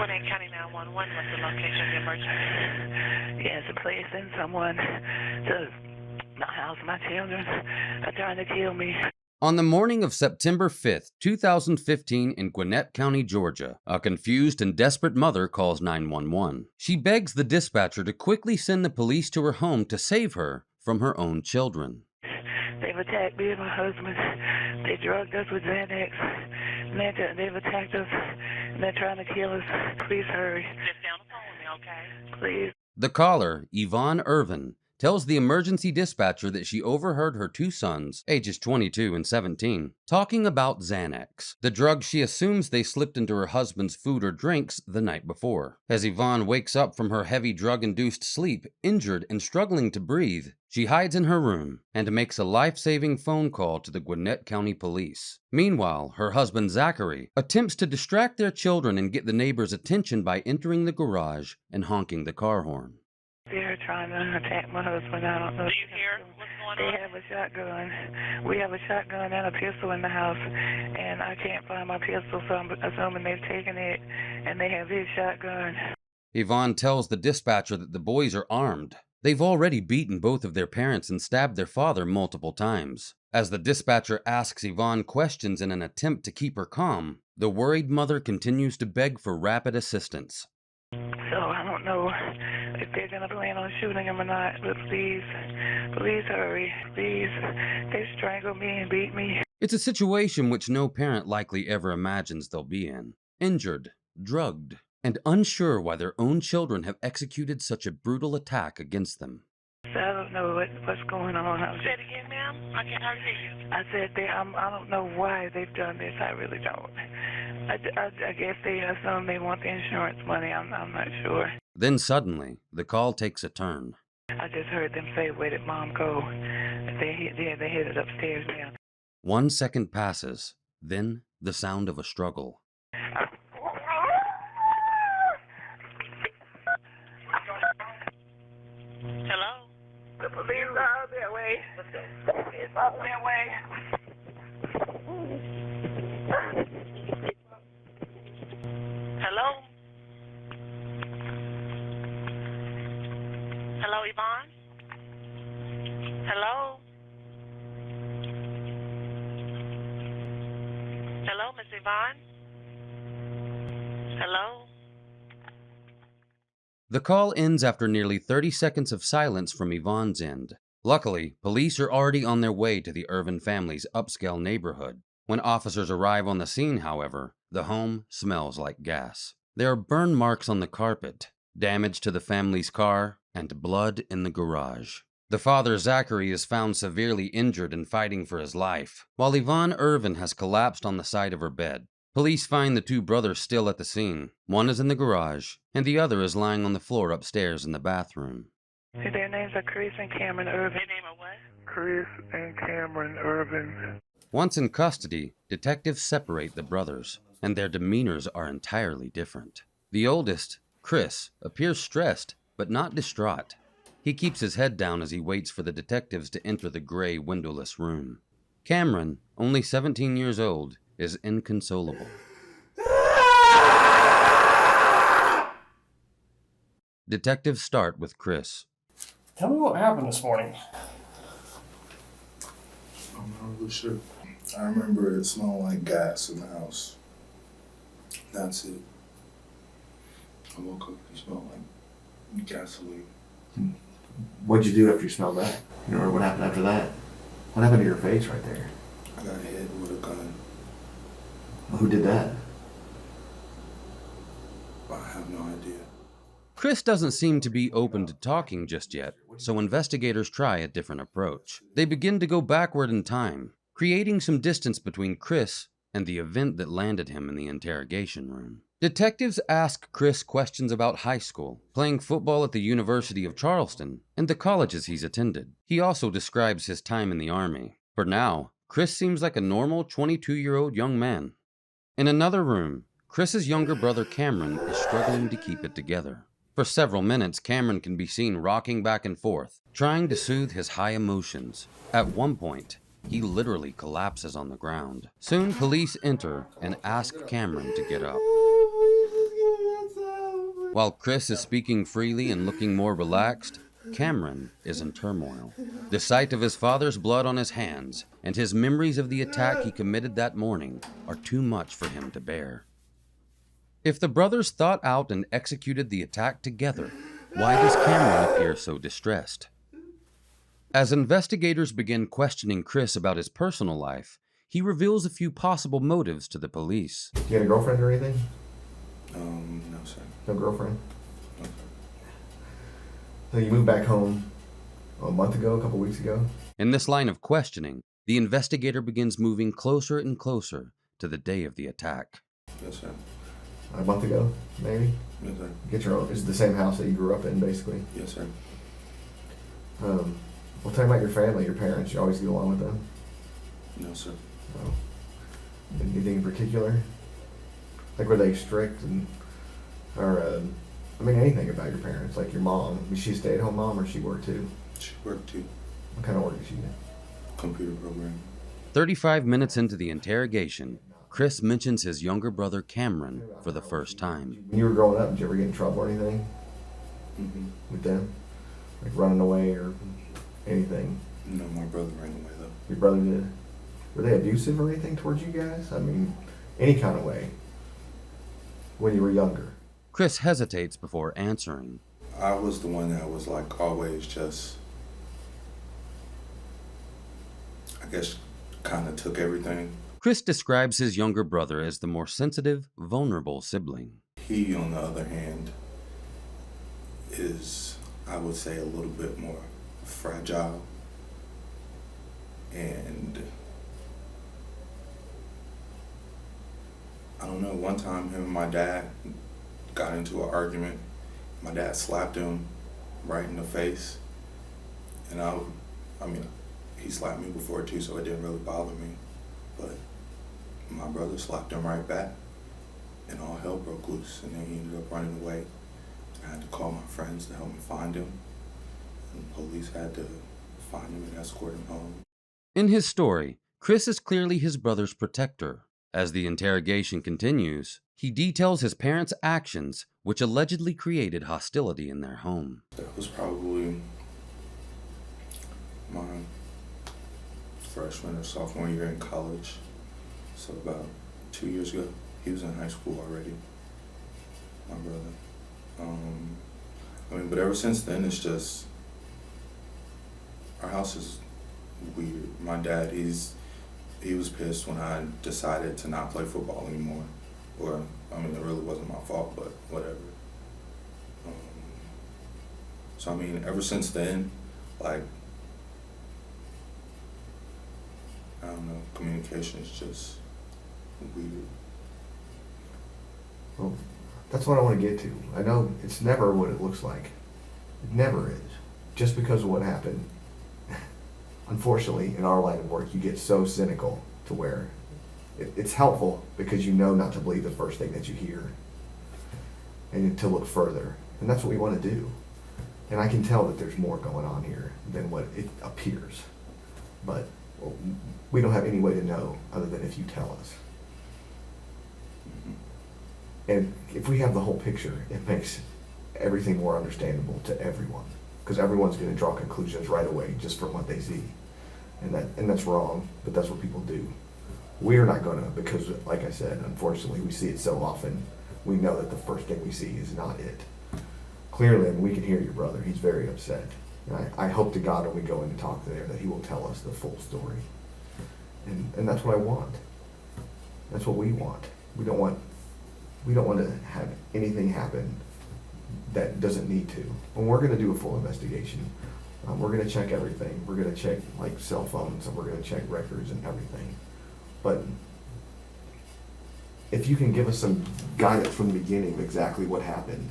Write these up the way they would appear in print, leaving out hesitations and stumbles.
Gwinnett County 911, what's the location of the emergency? Yes, please send someone to my house. My children are trying to kill me. On the morning of September 5th, 2015 in Gwinnett County, Georgia, a confused and desperate mother calls 911. She begs the dispatcher to quickly send the police to her home to save her from her own children. They've attacked me and my husband. They drugged us with Xanax. They've attacked us, and they're trying to kill us. Please hurry. Just stay on the phone with me, okay? Please. The caller, Yvonne Irvin, tells the emergency dispatcher that she overheard her two sons, ages 22 and 17, talking about Xanax, the drug she assumes they slipped into her husband's food or drinks the night before. As Yvonne wakes up from her heavy drug-induced sleep, injured and struggling to breathe, she hides in her room and makes a life-saving phone call to the Gwinnett County Police. Meanwhile, her husband Zachary attempts to distract their children and get the neighbors' attention by entering the garage and honking the car horn. They're trying to attack my husband. I don't know. Do you hear what's going They on? have a shotgun. We have a shotgun and a pistol in the house, and I can't find my pistol, so I'm assuming they've taken it, and they have his shotgun. Yvonne tells the dispatcher that the boys are armed. They've already beaten both of their parents and stabbed their father multiple times. As the dispatcher asks Yvonne questions in an attempt to keep her calm, the worried mother continues to beg for rapid assistance. So I don't know if they're going to plan on shooting him or not, but please hurry. Please. They strangled me and beat me. It's a situation which no parent likely ever imagines they'll be in. Injured, drugged, and unsure why their own children have executed such a brutal attack against them. So I don't know what's going on. Say it again, ma'am. I can't hardly hear you. I said I don't know why they've done this. I really don't. I guess they assume they want the insurance money. I'm not sure. Then suddenly, the call takes a turn. I just heard them say, "Where did Mom go?" They headed upstairs now. 1 second passes, then the sound of a struggle. Hello? The police are on their way. It's on their way. Hello? Hello, Yvonne? Hello? Hello, Miss Yvonne? Hello? The call ends after nearly 30 seconds of silence from Yvonne's end. Luckily, police are already on their way to the Irvin family's upscale neighborhood. When officers arrive on the scene, however, the home smells like gas. There are burn marks on the carpet, damage to the family's car, and blood in the garage. The father, Zachary, is found severely injured and fighting for his life, while Yvonne Irvin has collapsed on the side of her bed. Police find the two brothers still at the scene. One is in the garage, and the other is lying on the floor upstairs in the bathroom. Their names are Chris and Cameron Irvin. Your name is what? Chris and Cameron Irvin. Once in custody, detectives separate the brothers, and their demeanors are entirely different. The oldest, Chris, appears stressed, but not distraught. He keeps his head down as he waits for the detectives to enter the gray, windowless room. Cameron, only 17 years old, is inconsolable. Detectives start with Chris. Tell me what happened this morning. I'm not really sure. I remember it smelled like gas in the house. That's it. I woke up, it smelled like gasoline. What'd you do after you smelled that? You know what happened after that? What happened to your face right there? I got hit with a gun. Well, who did that? I have no idea. Chris doesn't seem to be open to talking just yet, so investigators try a different approach. They begin to go backward in time, creating some distance between Chris and the event that landed him in the interrogation room. Detectives ask Chris questions about high school, playing football at the University of Charleston, and the colleges he's attended. He also describes his time in the Army. For now, Chris seems like a normal 22-year-old young man. In another room, Chris's younger brother Cameron is struggling to keep it together. For several minutes, Cameron can be seen rocking back and forth, trying to soothe his high emotions. At one point, he literally collapses on the ground. Soon, police enter and ask Cameron to get up. While Chris is speaking freely and looking more relaxed, Cameron is in turmoil. The sight of his father's blood on his hands and his memories of the attack he committed that morning are too much for him to bear. If the brothers thought out and executed the attack together, why does Cameron appear so distressed? As investigators begin questioning Chris about his personal life, he reveals a few possible motives to the police. You had a girlfriend or anything? No, sir. No girlfriend? No, sir. So you moved back home a month ago, a couple weeks ago? In this line of questioning, the investigator begins moving closer and closer to the day of the attack. Yes, sir. A month ago, maybe? Yes, sir. Get your own. Is it the same house that you grew up in, basically? Yes, sir. Well, tell me about your family, your parents. You always get along with them? No, sir. No. Anything in particular? Like, were they strict or anything about your parents? Like your mom, was she a stay-at-home mom or she worked too? She worked too. What kind of work did she do? Computer programming. 35 minutes into the interrogation, Chris mentions his younger brother Cameron for the first time. When you were growing up, did you ever get in trouble or anything Mm-hmm. with them? Like running away or anything? No, my brother ran away though. Your brother did? Were they abusive or anything towards you guys? I mean, any kind of way when you were younger? Chris hesitates before answering. I was the one that was like always just, I guess, kind of took everything. Chris describes his younger brother as the more sensitive, vulnerable sibling. He, on the other hand, is, I would say, a little bit more fragile. And I don't know, one time him and my dad got into an argument. My dad slapped him right in the face. And I mean, he slapped me before too, so it didn't really bother me. But my brother slapped him right back, and all hell broke loose. And then he ended up running away. I had to call my friends to help me find him. And the police had to find him and escort him home. In his story, Chris is clearly his brother's protector. As the interrogation continues, he details his parents' actions, which allegedly created hostility in their home. That was probably my freshman or sophomore year in college. So about 2 years ago. He was in high school already, my brother. But ever since then, it's just, our house is weird. My dad, he was pissed when I decided to not play football anymore. It really wasn't my fault, but whatever. So ever since then, like, I don't know, communication is just weird. Well, that's what I want to get to. I know it's never what it looks like. It never is. Just because of what happened. Unfortunately, in our line of work, you get so cynical to where it's helpful because you know not to believe the first thing that you hear and to look further. And that's what we want to do. And I can tell that there's more going on here than what it appears. But we don't have any way to know other than if you tell us. And if we have the whole picture, it makes everything more understandable to everyone. Because everyone's going to draw conclusions right away just from what they see. And that's wrong, but that's what people do. We're not going to, because like I said, unfortunately, we see it so often, we know that the first thing we see is not it. Clearly, we can hear your brother. He's very upset. And I hope to God when we go in and talk there that he will tell us the full story. And that's what I want. That's what we want. We don't want to have anything happen that doesn't need to. And we're going to do a full investigation. We're going to check everything. We're going to check like cell phones, and we're going to check records and everything. But if you can give us some guidance from the beginning of exactly what happened,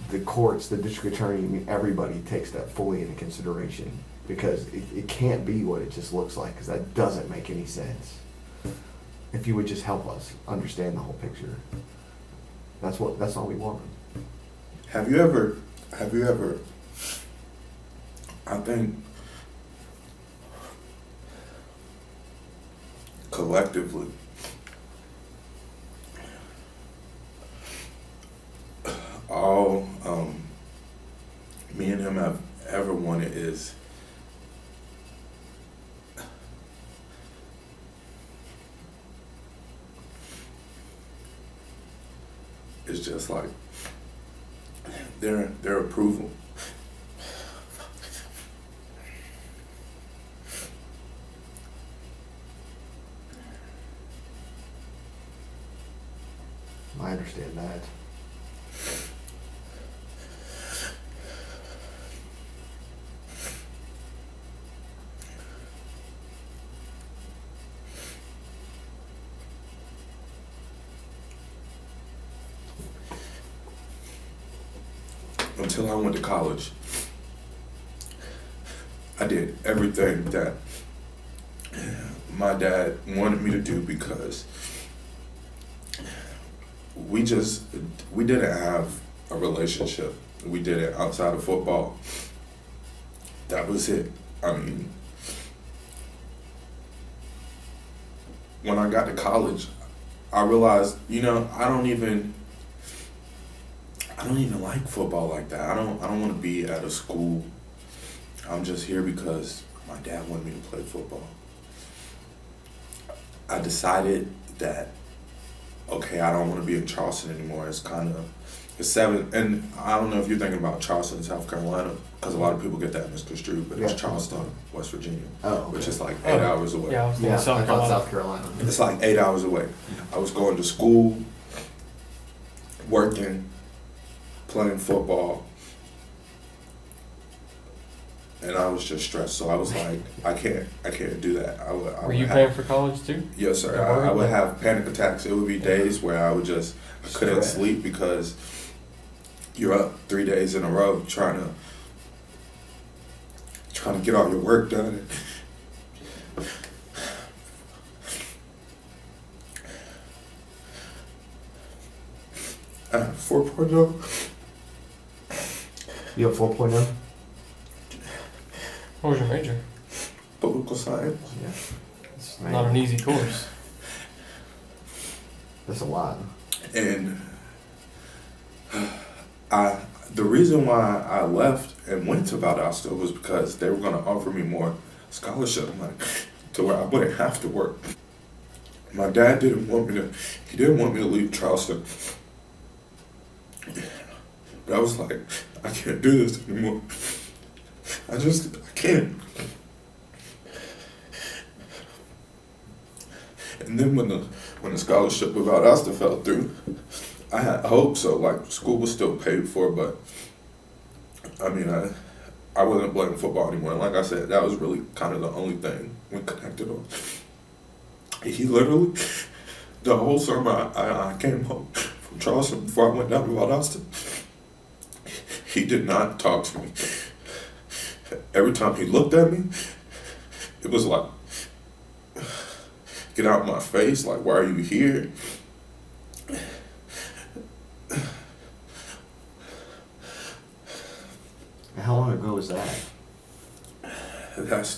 the courts, the district attorney, everybody takes that fully into consideration, because it can't be what it just looks like, because that doesn't make any sense. If you would just help us understand the whole picture, that's all we want. Have you ever, I think, collectively, all him have ever wanted is just like their approval. I understand that. Until I went to college, I did everything that my dad wanted me to do because we didn't have a relationship. We did it outside of football. That was it. I mean, when I got to college, I realized, I don't even like football like that. I don't want to be at a school. I'm just here because my dad wanted me to play football. I decided that, okay, I don't want to be in Charleston anymore. It's 7, and I don't know if you're thinking about Charleston, South Carolina, because a lot of people get that misconstrued, but it's Charleston, West Virginia, which is like 8 hours away. Yeah, I thought South Carolina. It's like 8 hours away. I was going to school, working, playing football, and I was just stressed. So I was like, I can't do that. Were you paying for college too? Yes, sir. I would have panic attacks. It would be days where I couldn't sleep because you're up 3 days in a row trying to get all your work done. I have 4.0. You have 4.0? What was your major? Political science. Yeah. It's not an easy course. That's a lot. And the reason why I left and went to Valdosta was because they were going to offer me more scholarship money to where I wouldn't have to work. My dad didn't want me to leave Charleston. But I was like, I can't do this anymore. I can't. And then when the scholarship with Valdosta fell through, I had hope. So like school was still paid for, but I mean I wasn't playing football anymore. And like I said, that was really kind of the only thing we connected on. He literally, the whole summer I came home from Charleston before I went down to Valdosta, he did not talk to me. Every time he looked at me, it was like, get out of my face, like, why are you here? How long ago was that? That's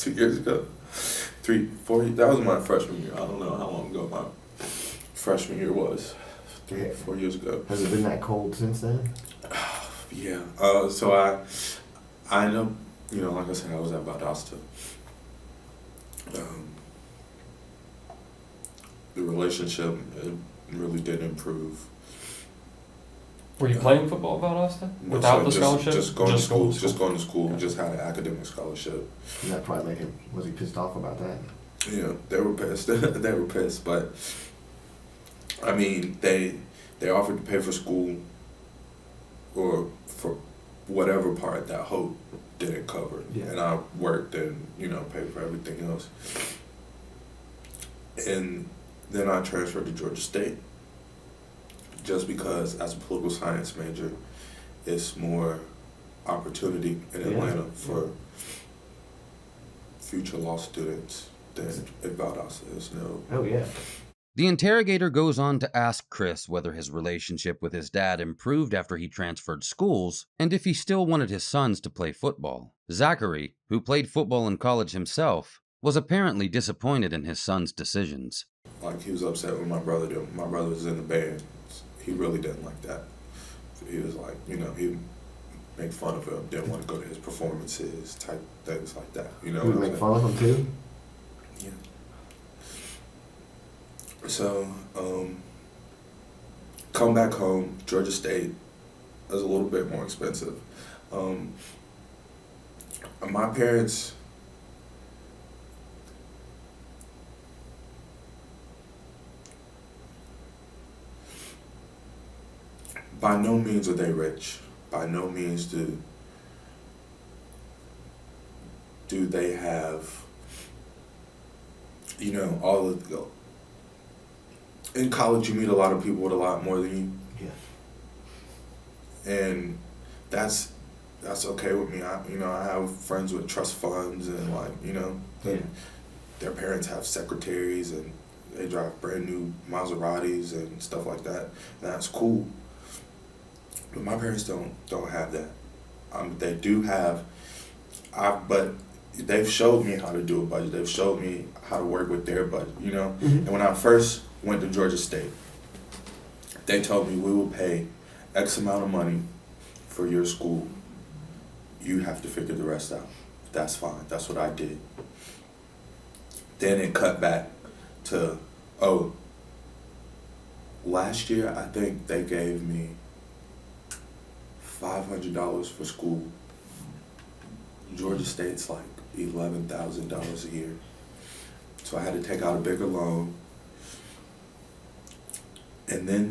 2 years ago. 3, 4, that was my freshman year. I don't know how long ago my freshman year was. 3, 4 years ago. Has it been that cold since then? Yeah. So I ended up, like I said, I was at Valdosta. The relationship, it really did improve. Were you playing football at Valdosta? Without the scholarship? Just going to school. Just going to school. Yeah. Just had an academic scholarship. And that probably made him, was he pissed off about that? Yeah, they were pissed. They were pissed, but I mean, they offered to pay for school or for whatever part that Hope didn't cover. Yeah. And I worked and, paid for everything else. And then I transferred to Georgia State just because as a political science major, it's more opportunity in Atlanta for future law students than at Valdosta. There's no... Oh, yeah. The interrogator goes on to ask Chris whether his relationship with his dad improved after he transferred schools, and if he still wanted his sons to play football. Zachary, who played football in college himself, was apparently disappointed in his son's decisions. Like, he was upset with my brother. My brother was in the band. He really didn't like that. So he was like, he make fun of him, didn't want to go to his performances, type things like that. You know You would what I'm make saying? fun of him too? Yeah. So, come back home, Georgia State is a little bit more expensive. My parents, by no means are they rich. By no means do they have, you know, all of the, in college you meet a lot of people with a lot more than you. Yeah. And that's okay with me. I have friends with trust funds and and their parents have secretaries and they drive brand new Maseratis and stuff like that. And that's cool. But my parents don't have that. They do have, but they've showed me how to do a budget. They've showed me how to work with their budget, you know? Mm-hmm. And when I first went to Georgia State, they told me we will pay X amount of money for your school. You have to figure the rest out. That's fine. That's what I did. Then it cut back to, last year I think they gave me $500 for school. Georgia State's like $11,000 a year. So I had to take out a bigger loan. And then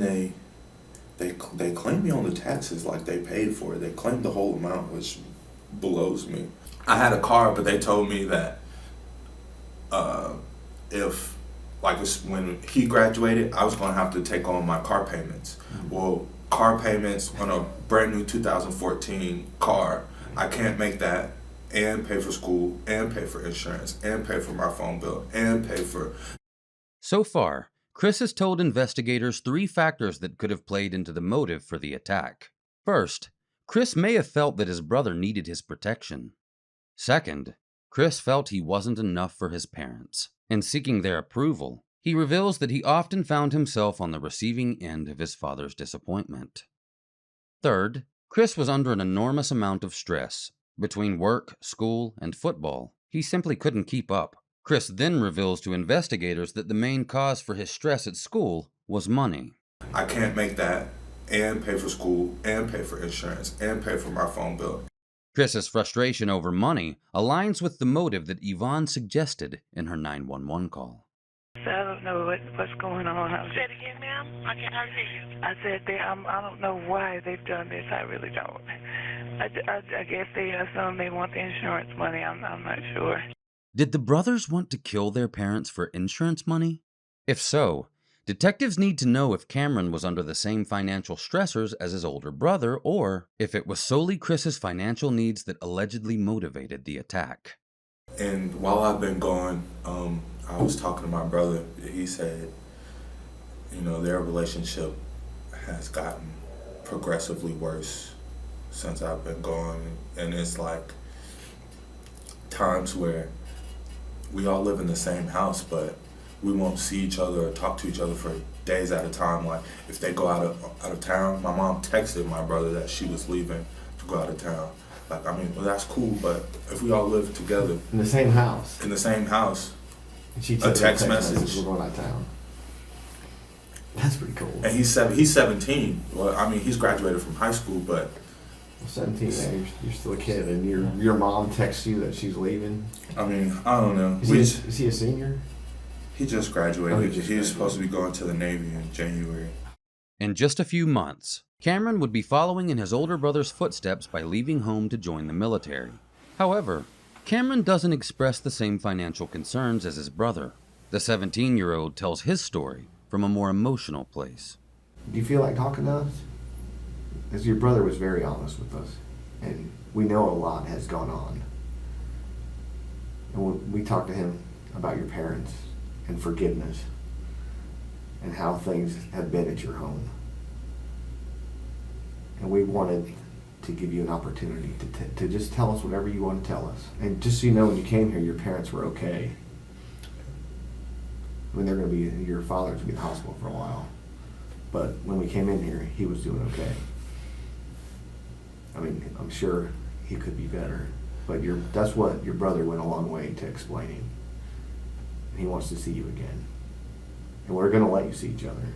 they claimed me on the taxes like they paid for it. They claimed the whole amount, which blows me. I had a car, but they told me that if, when he graduated, I was gonna have to take on my car payments. Well, car payments on a brand new 2014 car, I can't make that and pay for school and pay for insurance and pay for my phone bill and pay for... So far, Chris has told investigators 3 factors that could have played into the motive for the attack. First, Chris may have felt that his brother needed his protection. Second, Chris felt he wasn't enough for his parents. In seeking their approval, he reveals that he often found himself on the receiving end of his father's disappointment. Third, Chris was under an enormous amount of stress. Between work, school, and football, he simply couldn't keep up. Chris then reveals to investigators that the main cause for his stress at school was money. I can't make that and pay for school and pay for insurance and pay for my phone bill. Chris's frustration over money aligns with the motive that Yvonne suggested in her 911 call. So I don't know what's going on. Say it again, ma'am. I can't hardly hear you. I said I don't know why they've done this. I really don't. I guess they assume they want the insurance money. I'm not sure. Did the brothers want to kill their parents for insurance money? If so, detectives need to know if Cameron was under the same financial stressors as his older brother, or if it was solely Chris's financial needs that allegedly motivated the attack. And while I've been gone, I was talking to my brother. He said, their relationship has gotten progressively worse since I've been gone. And it's like times where we all live in the same house, but we won't see each other or talk to each other for days at a time. Like if they go out of town, my mom texted my brother that she was leaving to go out of town. Like, well, that's cool, but if we all live together In the same house. in the same house, And she'd A send text her message. We're going out of town. That's pretty cool. and he's 17. Well, he's graduated from high school, but 17, man, you're still a kid, and your mom texts you that she's leaving. I don't know. Is he a senior? He just graduated. Oh, He he just was supposed graduated. to be going to the Navy in January. In just a few months, Cameron would be following in his older brother's footsteps by leaving home to join the military. However, Cameron doesn't express the same financial concerns as his brother. The 17-year-old tells his story from a more emotional place. Do you feel like talking to us? Because your brother was very honest with us, and we know a lot has gone on. And we talked to him about your parents and forgiveness and how things have been at your home. And we wanted to give you an opportunity to just tell us whatever you want to tell us. And just so you know, when you came here, your parents were okay. They're going to be, your father's going to be in the hospital for a while. But when we came in here, he was doing okay. I mean, I'm sure he could be better, but that's what your brother went a long way to explaining. He wants to see you again. And we're going to let you see each other.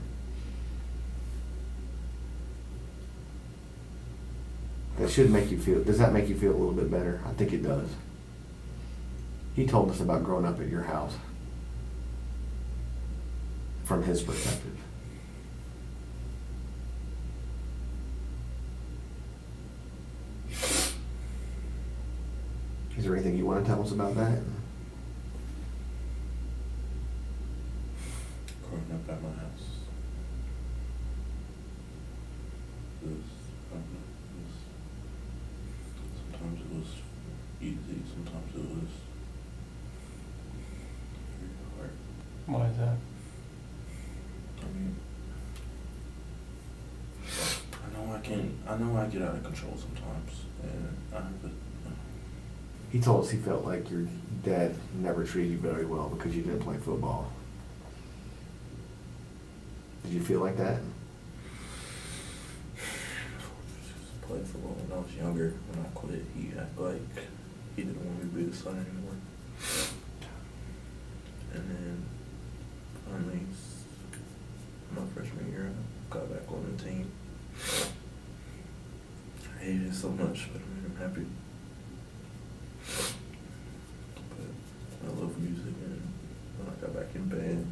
That should make you feel, does that make you feel a little bit better? I think it does. He told us about growing up at your house from his perspective. Is there anything you want to tell us about that? Growing up at my house. Sometimes it was easy, sometimes it was very hard. Why is that? I mean, I know I get out of control sometimes, and I have to. He told us he felt like your dad never treated you very well because you didn't play football. Did you feel like that? I played football when I was younger. When I quit, he acted like he didn't want me to be the son anymore. And then finally, my freshman year, I got back on the team. I hated it so much, but it made him happy. But I love music, and when I got back in band,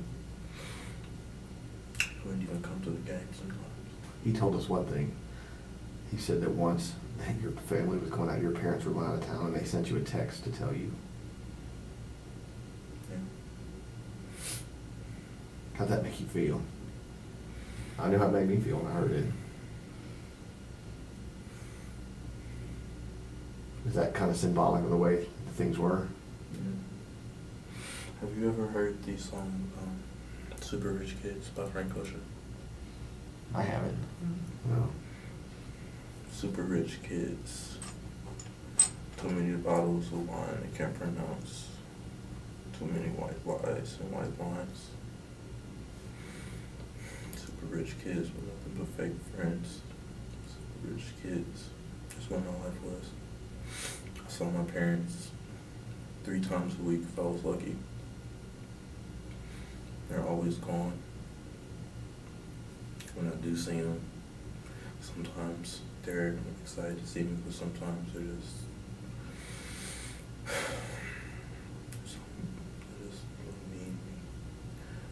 I wouldn't even come to the games sometimes. He told us one thing. He said that once your family was going out, your parents were going out of town, and they sent you a text to tell you. Yeah. How'd that make you feel? I knew how it made me feel when I heard it. Is that kind of symbolic of the way things were? Yeah. Have you ever heard the song Super Rich Kids by Frank Ocean? I haven't. No. Super rich kids. Too many bottles of wine they can't pronounce. Too many white lies and white lines. Super rich kids with nothing but fake friends. Super rich kids. That's what my life was. I saw my parents 3 times a week if I was lucky. They're always gone. When I do see them, sometimes they're excited to see me, but sometimes they're just mean.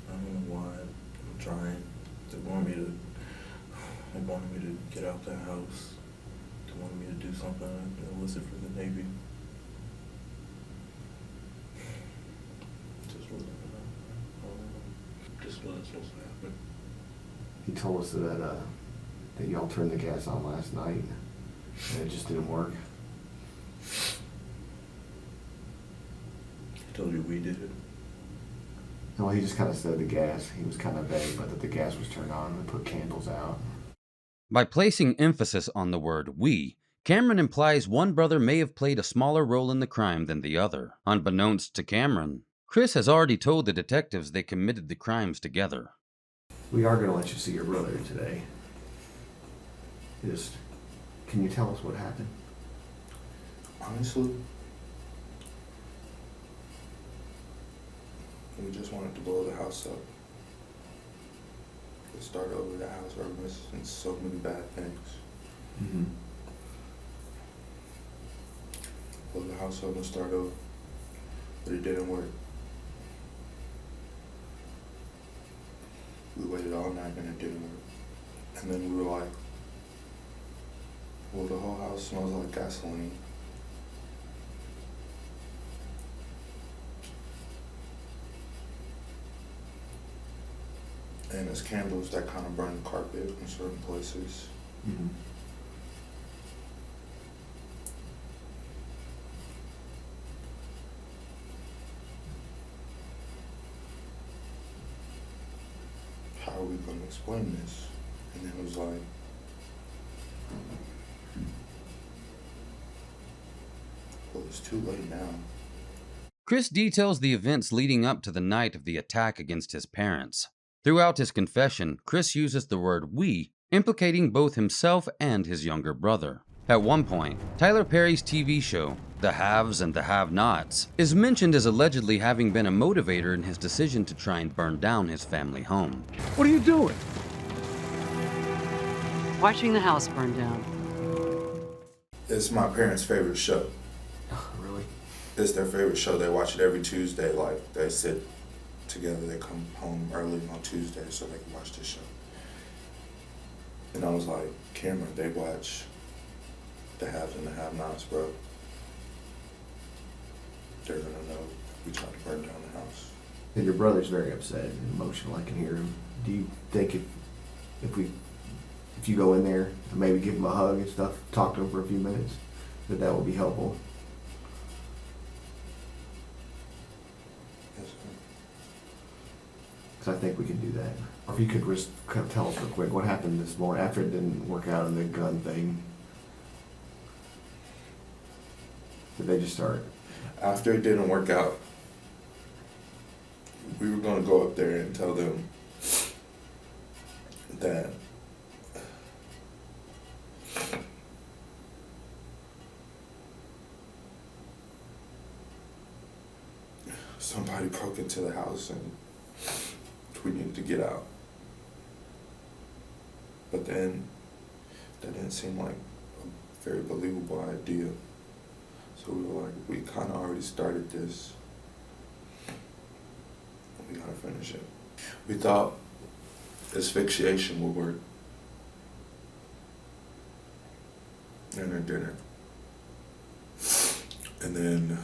I don't know why. I'm trying. They wanted me to get out the house. They wanted me to do something. I enlisted for the Navy. Just wasn't supposed to happen. He told us that y'all turned the gas on last night, and it just didn't work. He told you we did it. No, he just kind of said the gas. He was kind of vague, but that the gas was turned on and put candles out. By placing emphasis on the word we, Cameron implies one brother may have played a smaller role in the crime than the other. Unbeknownst to Cameron, Chris has already told the detectives they committed the crimes together. We are going to let you see your brother today. Can you tell us what happened? Honestly, we just wanted to blow the house up. To start over the house, we're missing so many bad things. Mm-hmm. Blow the house up and start over. But it didn't work. We waited all night and it didn't work. And then we were like, well, the whole house smells like gasoline. And there's candles that kind of burn the carpet in certain places. Mm-hmm. How are we going to explain this? And then it was like, well, it's too late now. Chris details the events leading up to the night of the attack against his parents. Throughout his confession, Chris uses the word we, implicating both himself and his younger brother. At one point, Tyler Perry's TV show, The Haves and the Have-Nots, is mentioned as allegedly having been a motivator in his decision to try and burn down his family home. What are you doing? Watching the house burn down. It's my parents' favorite show. Really? It's their favorite show. They watch it every Tuesday. Like, they sit together. They come home early on Tuesday so they can watch this show. And I was like, Cameron, they watch The Haves and the Have-Nots, bro. They're gonna know we tried to burn down the house. And your brother's very upset and emotional. I can hear him. Do you think if you go in there and maybe give him a hug and stuff, talk to him for a few minutes, that would be helpful? Yes, sir. Because I think we can do that. Or if you could just kind of tell us real quick what happened this morning after it didn't work out in the gun thing. Did they just start? After it didn't work out, we were gonna go up there and tell them that somebody broke into the house and we needed to get out. But then that didn't seem like a very believable idea. So we were like, we kind of already started this. We gotta finish it. We thought asphyxiation would work. And it didn't. And then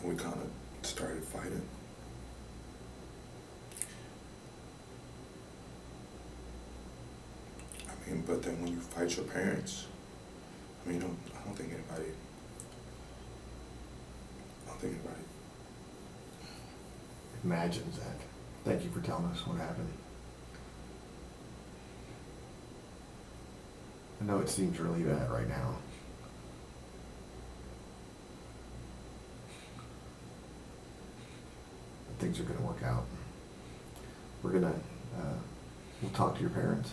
we kind of started fighting. I mean, but then when you fight your parents, I mean, I don't think anybody Imagines that. Thank you for telling us what happened. I know it seems really bad right now. But things are gonna work out. We'll talk to your parents.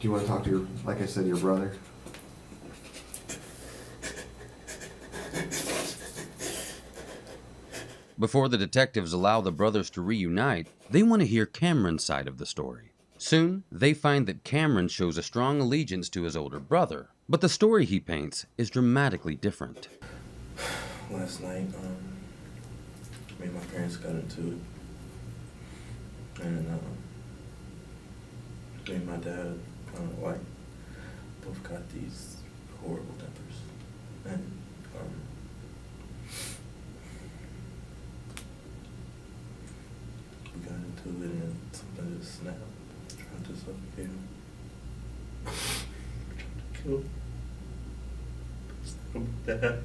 Do you want to talk to like I said, your brother? Before the detectives allow the brothers to reunite, they want to hear Cameron's side of the story. Soon, they find that Cameron shows a strong allegiance to his older brother, but the story he paints is dramatically different. Last night, me and my parents got into it, and me and my dad kind of like both got these horrible tempers, and we got into it, and something just snapped, trying to suffocate him, trying to kill him. It's not about that.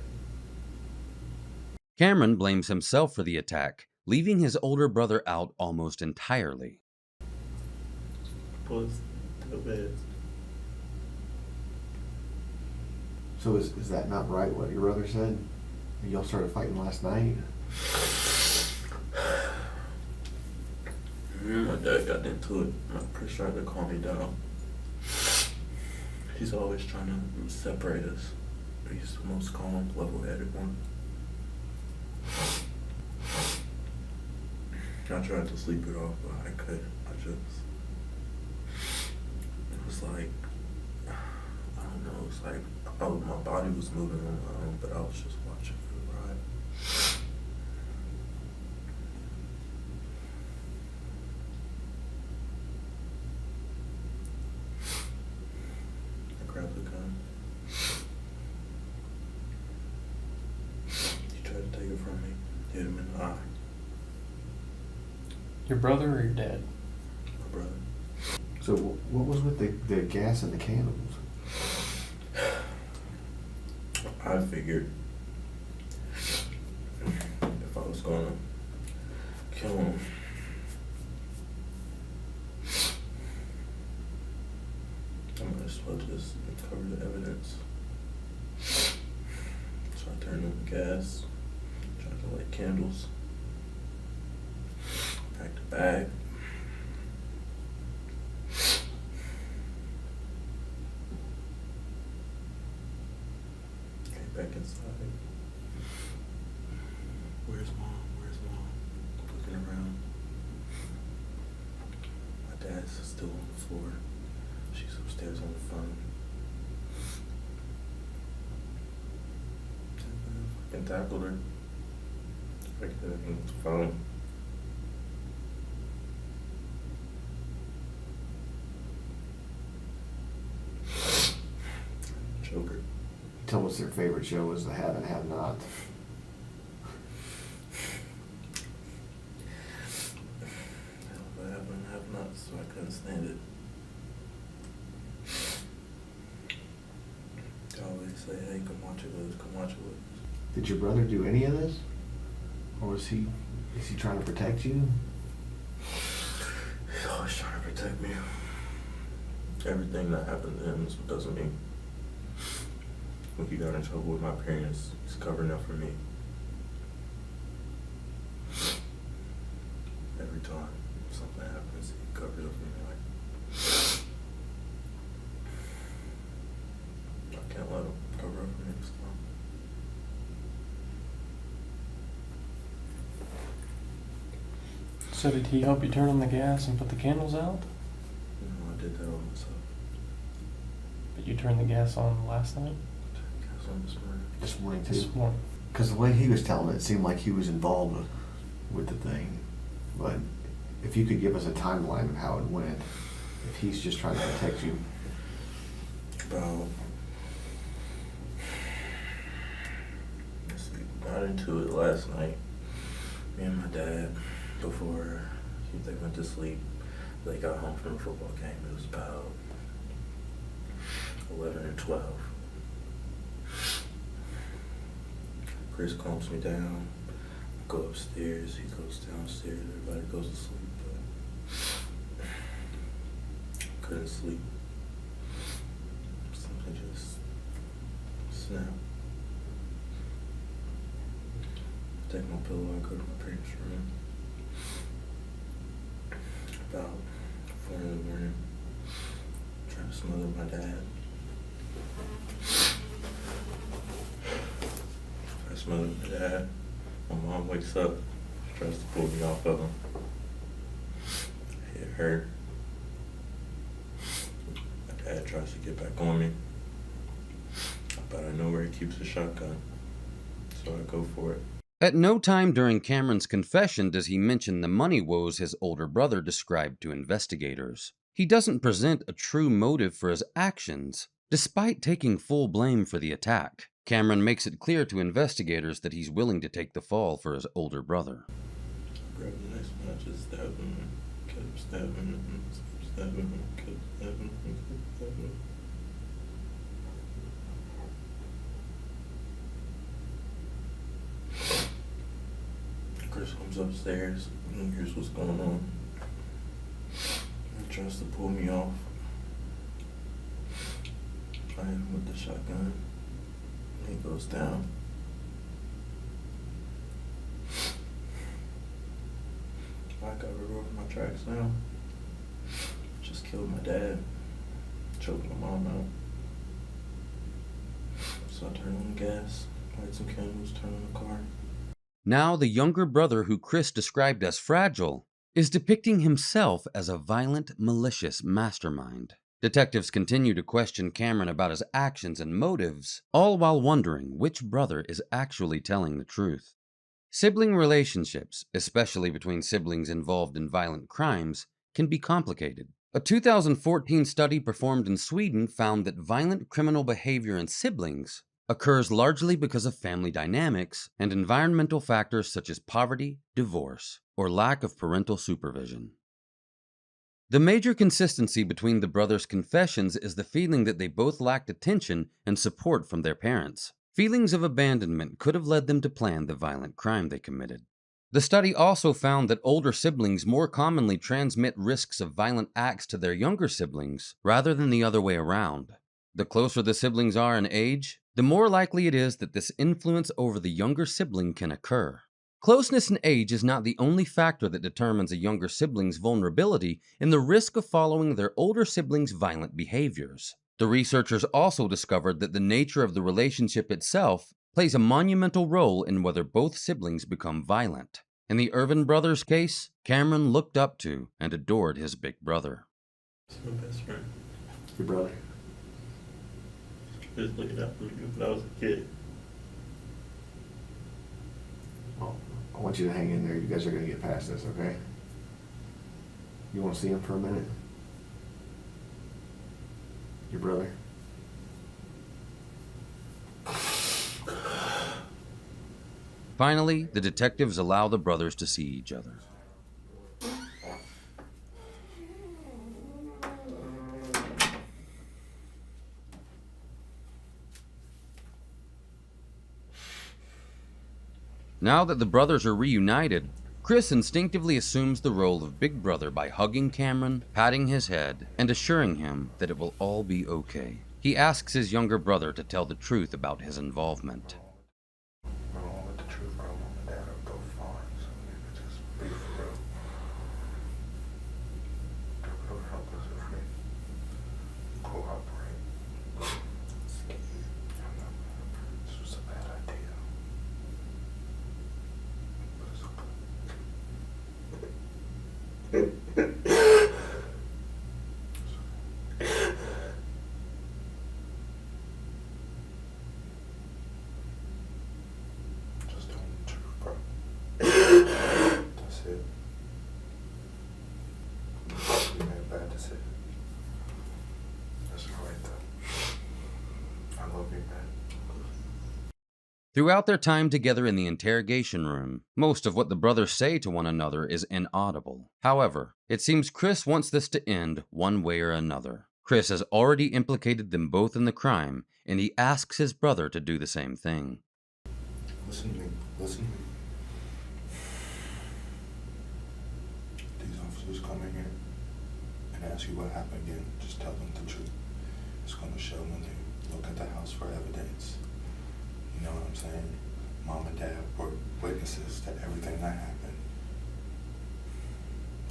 Cameron blames himself for the attack, leaving his older brother out almost entirely. Was the best. So is that not right, what your brother said? Y'all started fighting last night? My dad got into it. My Chris tried to calm me down. He's always trying to separate us. He's the most calm, level-headed one. I tried to sleep it off, but I couldn't. It was like, I don't know, it's like my body was moving on my own, but I was just watching for the ride. I grabbed the gun. He tried to take it from me, hit him in the eye. Your brother or your dad? My brother. So what was with the gas and the candles? I figured if I was gonna kill him, I might as well just cover the evidence. So I turned on the gas, tried to light candles, packed a bag, back inside. Where's mom? Where's mom? Looking around. My dad's still on the floor. She's upstairs on the phone. I fucking tackled her. I could have him on the phone. Joker. Tell us their favorite show was The Have and Have Not. I have and have not, so I couldn't stand it. They always say, hey, come watch it with us, come watch it with us. Did your brother do any of this? Or is he trying to protect you? He's always trying to protect me. Everything that happened to him is because of me. When he got in trouble with my parents, he's covering up for me. Every time something happens, he covers up for me. I can't let him cover up for me this time. So did he help you turn on the gas and put the candles out? No, I did that all myself. But you turned the gas on last night? Guess on this morning. This morning too. This morning. Because the way he was telling it seemed like he was involved with the thing. But if you could give us a timeline of how it went, if he's just trying to protect you. About, let's see, got into it last night. Me and my dad, before they went to sleep, they got home from a football game. It was about 11 or 12. Chris calms me down. I go upstairs. He goes downstairs. Everybody goes to sleep. But couldn't sleep. Something just snapped. Take my pillow. I go to my parents' room. About 4 in the morning. Trying to smother my dad. I smother my dad. My mom wakes up, tries to pull me off of him. It hurt. My dad tries to get back on me, but I know where he keeps the shotgun, so I go for it. At no time during Cameron's confession does he mention the money woes his older brother described to investigators. He doesn't present a true motive for his actions, despite taking full blame for the attack. Cameron makes it clear to investigators that he's willing to take the fall for his older brother. Grabbed the next one, I just stabbed him, kept stabbing him, kept stabbing him, kept stabbing him, kept stabbing him. Chris comes upstairs and hears what's going on. He tries to pull me off. I hit him with the shotgun. He goes down. I got rid of my tracks now. Just killed my dad. Choked my mom out. So I turned on the gas, light some candles, turned on the car. Now, the younger brother who Chris described as fragile is depicting himself as a violent, malicious mastermind. Detectives continue to question Cameron about his actions and motives, all while wondering which brother is actually telling the truth. Sibling relationships, especially between siblings involved in violent crimes, can be complicated. A 2014 study performed in Sweden found that violent criminal behavior in siblings occurs largely because of family dynamics and environmental factors such as poverty, divorce, or lack of parental supervision. The major consistency between the brothers' confessions is the feeling that they both lacked attention and support from their parents. Feelings of abandonment could have led them to plan the violent crime they committed. The study also found that older siblings more commonly transmit risks of violent acts to their younger siblings rather than the other way around. The closer the siblings are in age, the more likely it is that this influence over the younger sibling can occur. Closeness in age is not the only factor that determines a younger sibling's vulnerability in the risk of following their older siblings' violent behaviors. The researchers also discovered that the nature of the relationship itself plays a monumental role in whether both siblings become violent. In the Irvin brothers' case, Cameron looked up to and adored his big brother. He's my best friend. Your brother. He was looking out for me when I was a kid. Well, I want you to hang in there. You guys are going to get past this, okay? You want to see him for a minute? Your brother? Finally, the detectives allow the brothers to see each other. Now that the brothers are reunited, Chris instinctively assumes the role of big brother by hugging Cameron, patting his head, and assuring him that it will all be okay. He asks his younger brother to tell the truth about his involvement. I don't want the truth. My mom and dad are both fine, so we could just be for real. They would help us if we cooperate. This was a bad idea. But it's just tell me the truth, bro. That's it. You made a bad decision. That's alright though. I love you, man. Throughout their time together in the interrogation room, most of what the brothers say to one another is inaudible. However, it seems Chris wants this to end one way or another. Chris has already implicated them both in the crime, and he asks his brother to do the same thing. Listen to me. Listen to me. These officers come in here and ask you what happened again. Just tell them the truth. It's going to show when they look at the house for evidence. You know what I'm saying? Mom and dad were witnesses to everything that happened.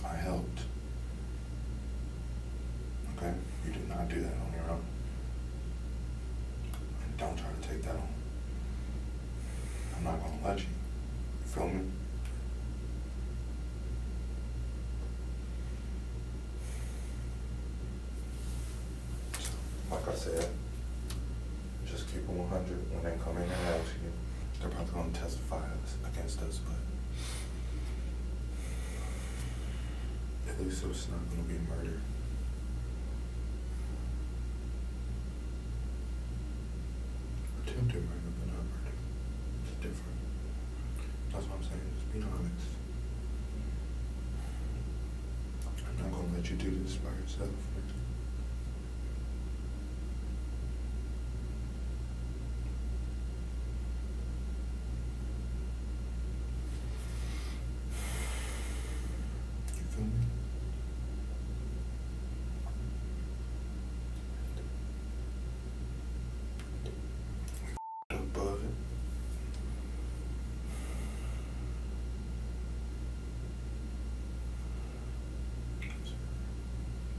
I helped. Okay? You did not do that on your own. And don't try to take that on. I'm not gonna let you. You feel me? So, like I said, just keep it 100 when they come in and ask you. They're probably gonna testify against us, but at least it's not gonna be murder. Attempted murder, but not murder. It's different. That's what I'm saying. Just be honest. I'm not gonna let you do this by yourself. You feel me? Above it.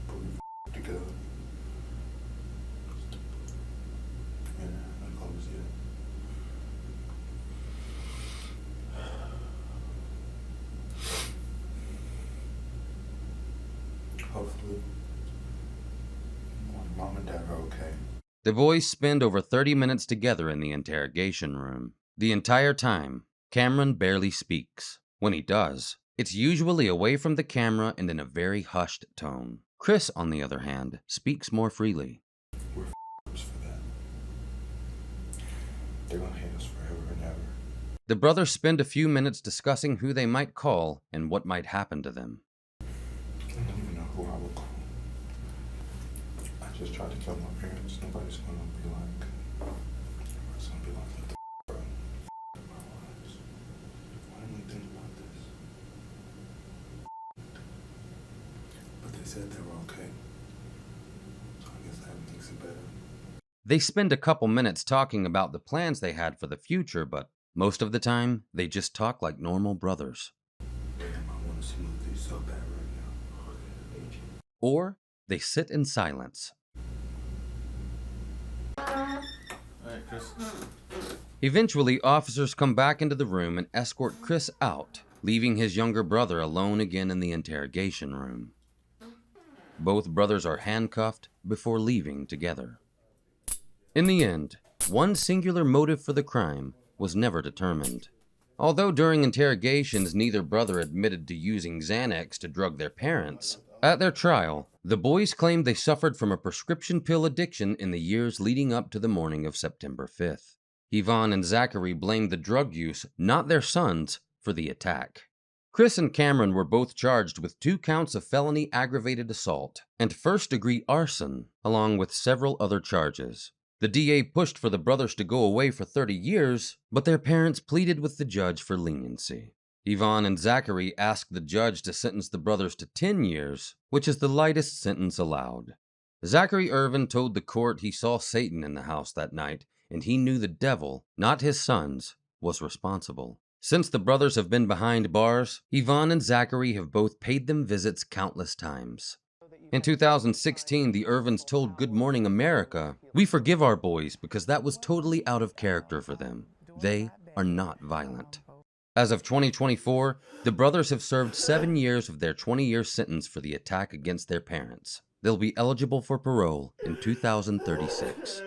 Put it together. Yeah, that close yet. Hopefully, when mom and dad are okay. The boys spend over 30 minutes together in the interrogation room. The entire time, Cameron barely speaks. When he does, it's usually away from the camera and in a very hushed tone. Chris, on the other hand, speaks more freely. We're f***ers for that. They're gonna hate us forever and ever. The brothers spend a few minutes discussing who they might call and what might happen to them. I don't even know who I would call. I just tried to kill my parents. Nobody's gonna be like, everybody's gonna be like, what the f***, bro? F*** my lives. Why didn't we think about this? But they said they were okay. So I guess that makes it better. They spend a couple minutes talking about the plans they had for the future, but most of the time, they just talk like normal brothers. Damn, I want to smooth these so bad right now. I need you. Or they sit in silence. Alright, Chris. Eventually, officers come back into the room and escort Chris out, leaving his younger brother alone again in the interrogation room. Both brothers are handcuffed before leaving together. In the end, one singular motive for the crime was never determined. Although during interrogations neither brother admitted to using Xanax to drug their parents, at their trial, the boys claimed they suffered from a prescription pill addiction in the years leading up to the morning of September 5th. Yvonne and Zachary blamed the drug use, not their sons, for the attack. Chris and Cameron were both charged with 2 counts of felony aggravated assault and first-degree arson, along with several other charges. The DA pushed for the brothers to go away for 30 years, but their parents pleaded with the judge for leniency. Yvonne and Zachary asked the judge to sentence the brothers to 10 years, which is the lightest sentence allowed. Zachary Irvin told the court he saw Satan in the house that night, and he knew the devil, not his sons, was responsible. Since the brothers have been behind bars, Yvonne and Zachary have both paid them visits countless times. In 2016, the Irvins told Good Morning America, "We forgive our boys because that was totally out of character for them. They are not violent." As of 2024, the brothers have served 7 years of their 20-year sentence for the attack against their parents. They'll be eligible for parole in 2036.